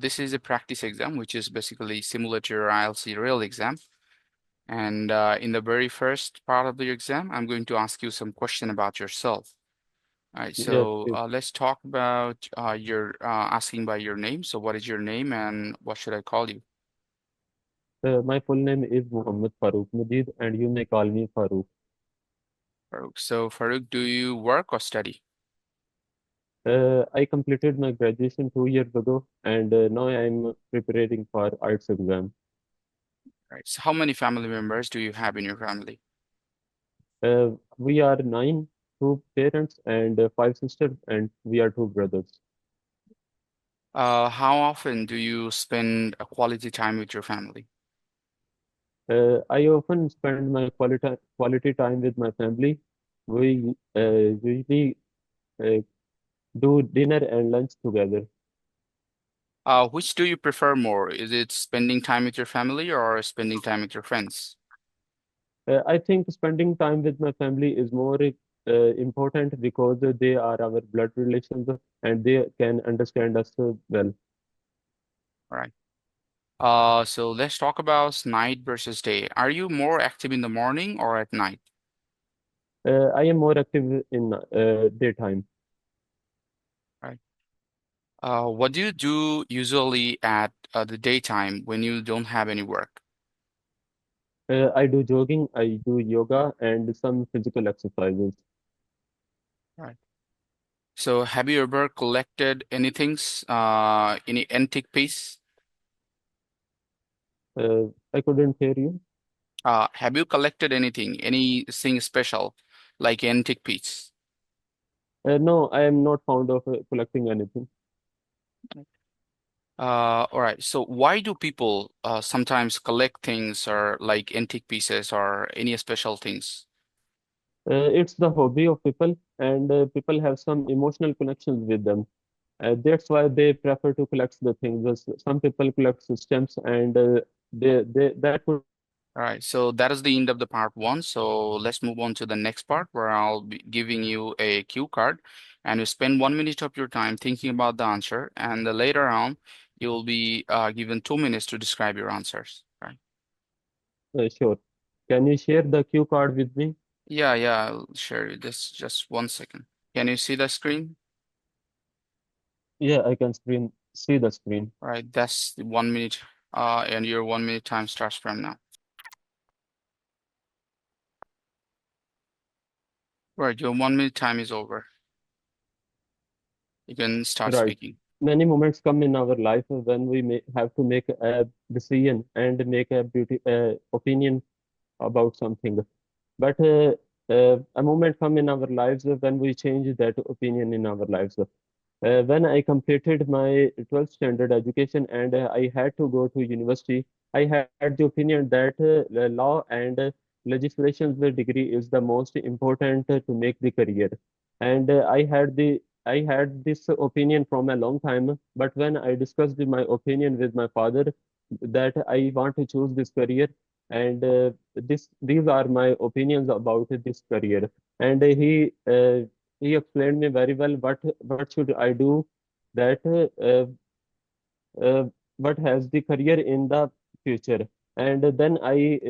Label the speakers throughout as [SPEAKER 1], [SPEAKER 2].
[SPEAKER 1] This is a practice exam, which is basically similar to your IELTS real exam. And in the very first part of the exam, I'm going to ask you some question about yourself. All right,
[SPEAKER 2] Yes,
[SPEAKER 1] so
[SPEAKER 2] please.
[SPEAKER 1] let's talk about your asking by your name. So what is your name and what should I call you?
[SPEAKER 2] My full name is Muhammad Farooq Majid, and you may call me Farooq.
[SPEAKER 1] Farouk. So Farouk, do you work or study?
[SPEAKER 2] I completed my graduation 2 years ago, and now I'm preparing for IELTS exam.
[SPEAKER 1] Right. So how many family members do you have in your family?
[SPEAKER 2] We are nine, two parents and five sisters, and we are two brothers.
[SPEAKER 1] How often do you spend a quality time with your family?
[SPEAKER 2] I often spend my quality time with my family. We usually uh, do dinner and lunch together.
[SPEAKER 1] Which do you prefer more? Is it spending time with your family or spending time with your friends?
[SPEAKER 2] I think spending time with my family is more important because they are our blood relations and they can understand us well.
[SPEAKER 1] All right. So let's talk about night versus day. Are you more active in the morning or at night?
[SPEAKER 2] I am more active in daytime.
[SPEAKER 1] Right. What do you do usually at the daytime when you don't have any work?
[SPEAKER 2] I do jogging, I do yoga, and some physical exercises.
[SPEAKER 1] Right. So have you ever collected anything, any antique piece?
[SPEAKER 2] I couldn't hear you.
[SPEAKER 1] Have you collected anything special, like antique piece?
[SPEAKER 2] No, I am not fond of collecting anything.
[SPEAKER 1] All right. So why do people sometimes collect things or like antique pieces or any special things?
[SPEAKER 2] It's the hobby of people, and people have some emotional connections with them. That's why they prefer to collect the things. Some people collect stamps, and they that could.
[SPEAKER 1] All right. So that is the end of the part one. So let's move on to the next part where I'll be giving you a cue card and you spend 1 minute of your time thinking about the answer. And later on, you'll be given 2 minutes to describe your answers. Right.
[SPEAKER 2] Sure. Can you share the cue card with me?
[SPEAKER 1] Yeah, I'll share you this just 1 second. Can you see the screen?
[SPEAKER 2] Yeah, I can see the screen.
[SPEAKER 1] All right, that's the 1 minute, and your 1 minute time starts from now. Right, your 1 minute time is over. You can start
[SPEAKER 2] Right.
[SPEAKER 1] speaking.
[SPEAKER 2] Many moments come in our life when we have to make a decision and make a opinion about something. But a moment come in our lives when we change that opinion in our lives. When I completed my 12th standard education and I had to go to university, I had the opinion that the law and legislation degree is the most important to make the career. And I had this opinion from a long time, but when I discussed my opinion with my father that I want to choose this career, and these are my opinions about this career, and he explained me very well what should I do that uh, what has the career in the future. And then I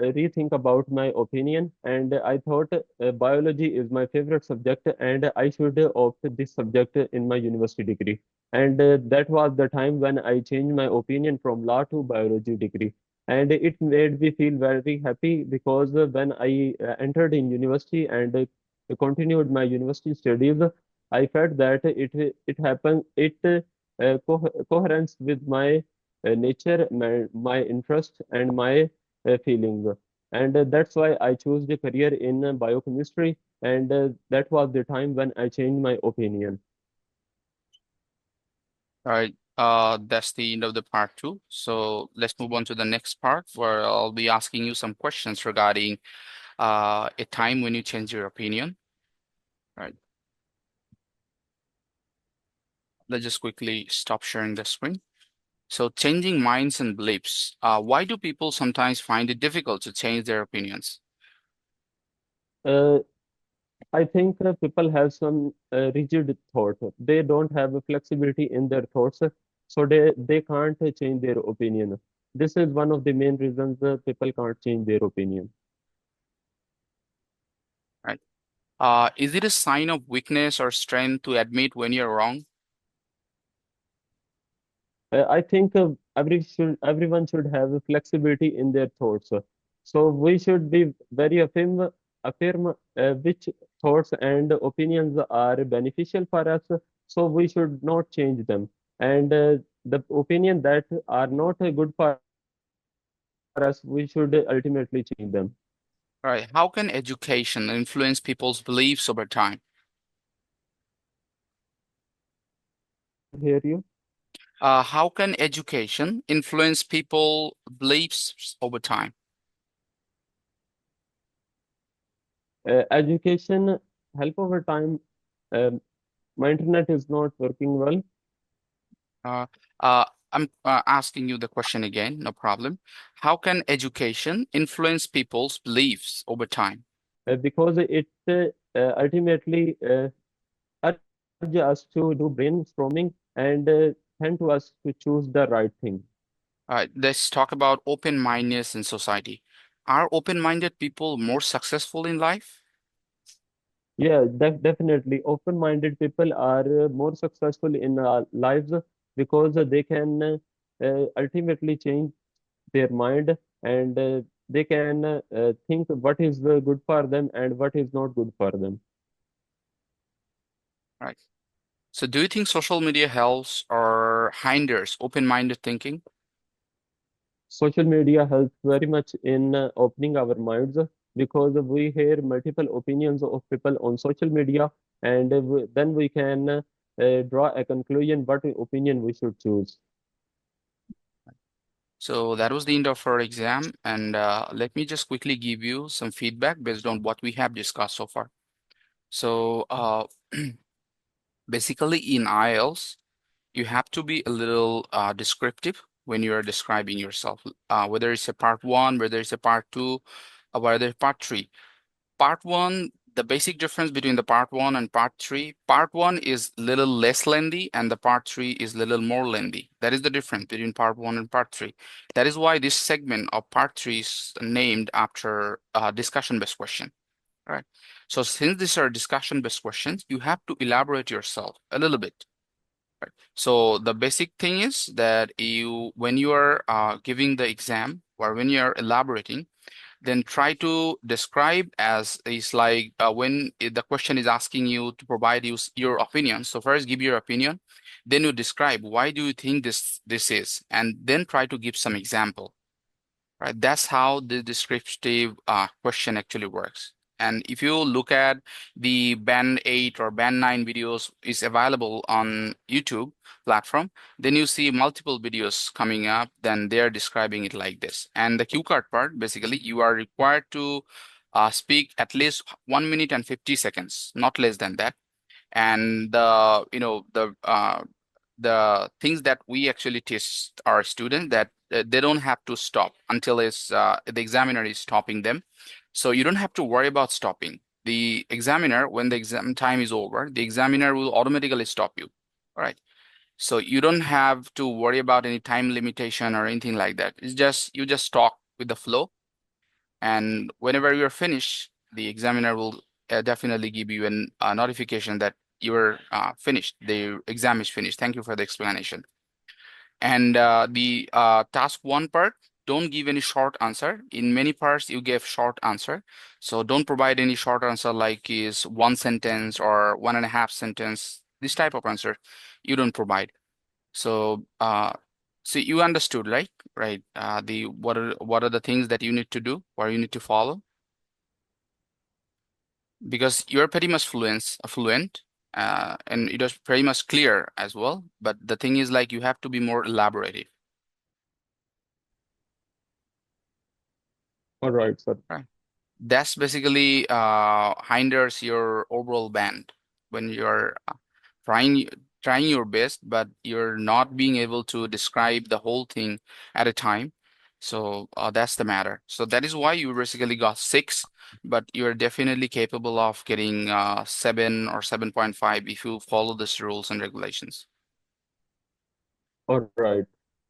[SPEAKER 2] rethink about my opinion, and I thought biology is my favorite subject, and I should opt this subject in my university degree. And that was the time when I changed my opinion from law to biology degree. And it made me feel very happy because when I entered in university and continued my university studies, I felt that it happened it coherence with my nature, my interest, and my feeling. And that's why I chose the career in biochemistry. And that was the time when I changed my opinion.
[SPEAKER 1] All right, that's the end of the part two. So let's move on to the next part where I'll be asking you some questions regarding a time when you change your opinion. All right, let's just quickly stop sharing the screen. So changing minds and beliefs. Why do people sometimes find it difficult to change their opinions?
[SPEAKER 2] Uh, I think people have some rigid thought. They don't have a flexibility in their thoughts. so they can't change their opinion. This is one of the main reasons people can't change their opinion.
[SPEAKER 1] Right. Is it a sign of weakness or strength to admit when you're wrong?
[SPEAKER 2] I think everyone should have a flexibility in their thoughts. So we should be very affirm which thoughts and opinions are beneficial for us. So we should not change them. And the opinion that are not good for us, we should ultimately change them.
[SPEAKER 1] Right. How can education influence people's beliefs over time?
[SPEAKER 2] I can't hear you.
[SPEAKER 1] How can education influence people beliefs over time?
[SPEAKER 2] Education help over time. Um, my internet is not working well.
[SPEAKER 1] Uh, I'm asking you the question again, no problem. How can education influence people's beliefs over time?
[SPEAKER 2] Because it ultimately urge us to do brainstorming and tend to us to choose the right thing.
[SPEAKER 1] Let's talk about open-mindedness in society. Are open-minded people more successful in life?
[SPEAKER 2] Yeah, definitely. Open-minded people are more successful in lives because they can ultimately change their mind and they can think what is good for them and what is not good for them.
[SPEAKER 1] Right. So do you think social media helps or hinders open-minded thinking?
[SPEAKER 2] Social media helps very much in opening our minds because we hear multiple opinions of people on social media and then we can draw a conclusion what opinion we should choose.
[SPEAKER 1] So that was the end of our exam, and let me just quickly give you some feedback based on what we have discussed so far. So basically in IELTS, you have to be a little descriptive when you are describing yourself, whether it's a part one, whether it's a part two, or whether it's part three. Part one, the basic difference between the part one and part three, part one is little less lengthy and the part three is little more lengthy. That is the difference between part one and part three. That is why this segment of part three is named after a discussion-based question, right? So since these are discussion-based questions, you have to elaborate yourself a little bit. Right. So the basic thing is that when you are giving the exam or when you are elaborating, then try to describe as is like the question is asking you to provide your opinion. So first give your opinion, then you describe why do you think this is, and then try to give some example. Right? That's how the descriptive question actually works. And if you look at the Band 8 or Band 9 videos is available on YouTube platform, then you see multiple videos coming up, then they're describing it like this. And the cue card part, basically, you are required to speak at least 1 minute and 50 seconds, not less than that. And the things that we actually teach our students that they don't have to stop until the examiner is stopping them. So you don't have to worry about stopping. The examiner, when the exam time is over, the examiner will automatically stop you. All right. So you don't have to worry about any time limitation or anything like that. It's just you just talk with the flow, and whenever you're finished, the examiner will definitely give you a notification that you're finished. The exam is finished. Thank you for the explanation. And the task one part, don't give any short answer. In many parts, you give short answer. So don't provide any short answer like is one sentence or one and a half sentence. This type of answer you don't provide. So so you understood, right? Right. The what are the things that you need to do or you need to follow? Because you're pretty much fluent, and it is pretty much clear as well. But the thing is, like, you have to be more elaborative,
[SPEAKER 2] All right, sir.
[SPEAKER 1] right? That's basically hinders your overall band when you're trying trying your best, but you're not being able to describe the whole thing at a time. So that's the matter. So that is why you basically got six, but you're definitely capable of getting 7 or 7.5 if you follow these rules and regulations.
[SPEAKER 2] All right.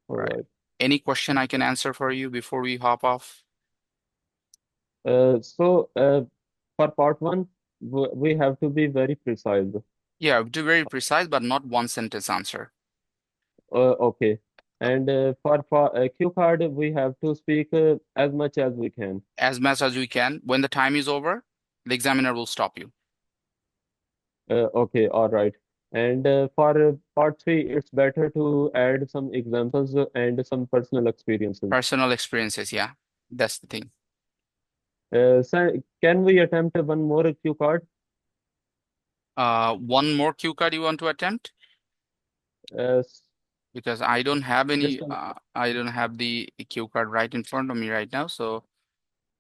[SPEAKER 2] All
[SPEAKER 1] Right.
[SPEAKER 2] right.
[SPEAKER 1] Any question I can answer for you before we hop off?
[SPEAKER 2] So for part one, we have to be very precise.
[SPEAKER 1] Yeah, do very precise, but not one sentence answer.
[SPEAKER 2] Okay. And for cue card, we have to speak as much as we can.
[SPEAKER 1] As much as we can. When the time is over, the examiner will stop you.
[SPEAKER 2] Okay, all right. And for part three, it's better to add some examples and some personal experiences.
[SPEAKER 1] Personal experiences, yeah. That's the thing.
[SPEAKER 2] So can we attempt one more cue card?
[SPEAKER 1] One more cue card you want to attempt?
[SPEAKER 2] S-
[SPEAKER 1] Because I don't have
[SPEAKER 2] just
[SPEAKER 1] any, I don't have the cue card right in front of me right now. So,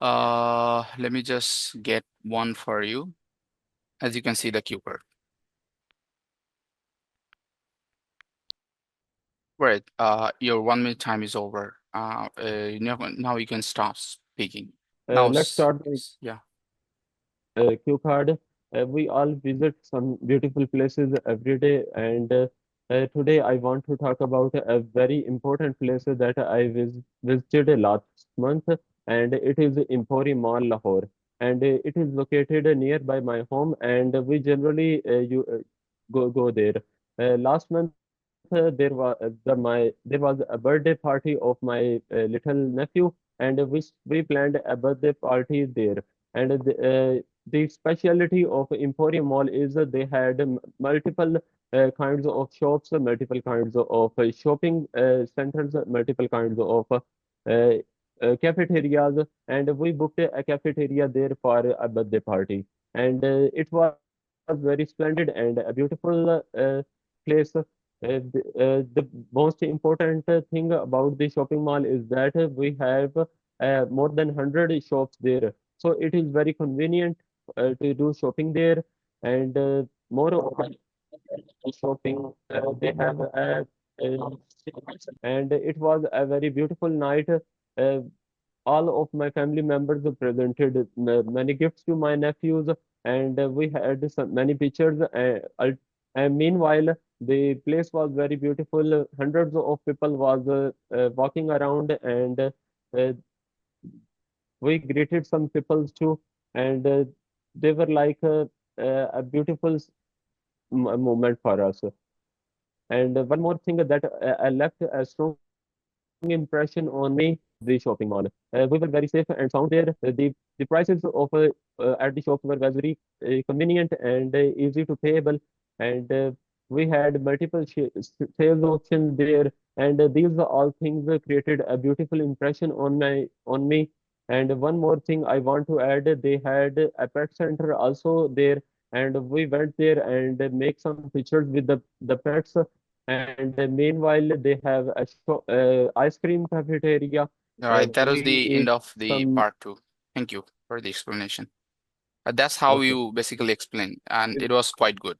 [SPEAKER 1] let me just get one for you. As you can see, the cue card. Right. Your 1 minute time is over. Now you can stop speaking. Now,
[SPEAKER 2] let's start the
[SPEAKER 1] yeah.
[SPEAKER 2] cue card. We all visit some beautiful places every day, and today I want to talk about a very important place that I visited last month, and it is Emporium Mall, Lahore, and it is located nearby my home, and we generally go there. Last month there was a birthday party of my little nephew, and we planned a birthday party there. And the specialty of Emporium Mall is they had multiple kinds of shops, multiple kinds of shopping centers, multiple kinds of cafeterias, and we booked a cafeteria there for a birthday party. And it was very splendid and a beautiful place. The most important thing about the shopping mall is that we have more than 100 shops there. So it is very convenient to do shopping there. And moreover, shopping, they have a and it was a very beautiful night. All of my family members presented many gifts to my nephews, and we had many pictures. And meanwhile, the place was very beautiful. Hundreds of people was walking around, and we greeted some people too, and they were like a beautiful moment for us. And one more thing that I left a strong impression on me the shopping mall. We were very safe and sound there. The prices of at the shops were very convenient and easy to payable. And we had multiple sales options there. And these are all things created a beautiful impression on me. And one more thing I want to add, they had a pet center also there, and we went there and make some pictures with the pets. And meanwhile, they have a ice cream cafeteria.
[SPEAKER 1] All right. That was
[SPEAKER 2] We
[SPEAKER 1] the
[SPEAKER 2] eat
[SPEAKER 1] end of the
[SPEAKER 2] some.
[SPEAKER 1] part two. Thank you for the explanation. That's how
[SPEAKER 2] Okay.
[SPEAKER 1] you basically explain, and it was quite good.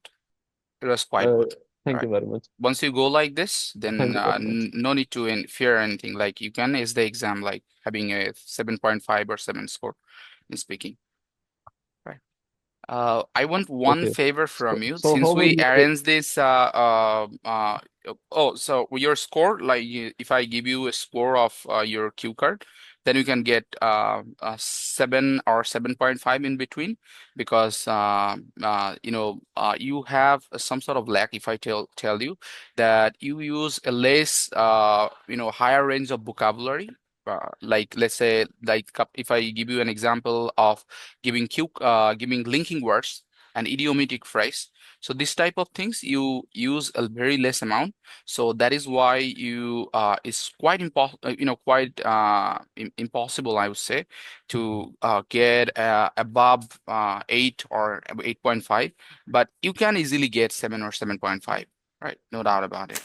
[SPEAKER 1] It was quite
[SPEAKER 2] Uh,
[SPEAKER 1] good. All
[SPEAKER 2] thank you
[SPEAKER 1] right.
[SPEAKER 2] very much.
[SPEAKER 1] Once you go like this, then
[SPEAKER 2] Thank you very much.
[SPEAKER 1] no need to fear anything. Like you can ace the exam, like having a 7.5 or 7 score in speaking. Right. I want one
[SPEAKER 2] Okay.
[SPEAKER 1] favor from you
[SPEAKER 2] So
[SPEAKER 1] since
[SPEAKER 2] how was
[SPEAKER 1] we
[SPEAKER 2] your
[SPEAKER 1] arrange this. Oh, so your score, like if I give you a score of your cue card, then you can get 7 or 7.5 in between because you have some sort of lack. If I tell you that you use a less higher range of vocabulary. Like let's say like if I give you an example of giving linking words and idiomatic phrase. So this type of things you use a very less amount. So that is why it's quite impossible, I would say, to get above 8 or 8.5, but you can easily get 7 or 7.5, right? No doubt about it.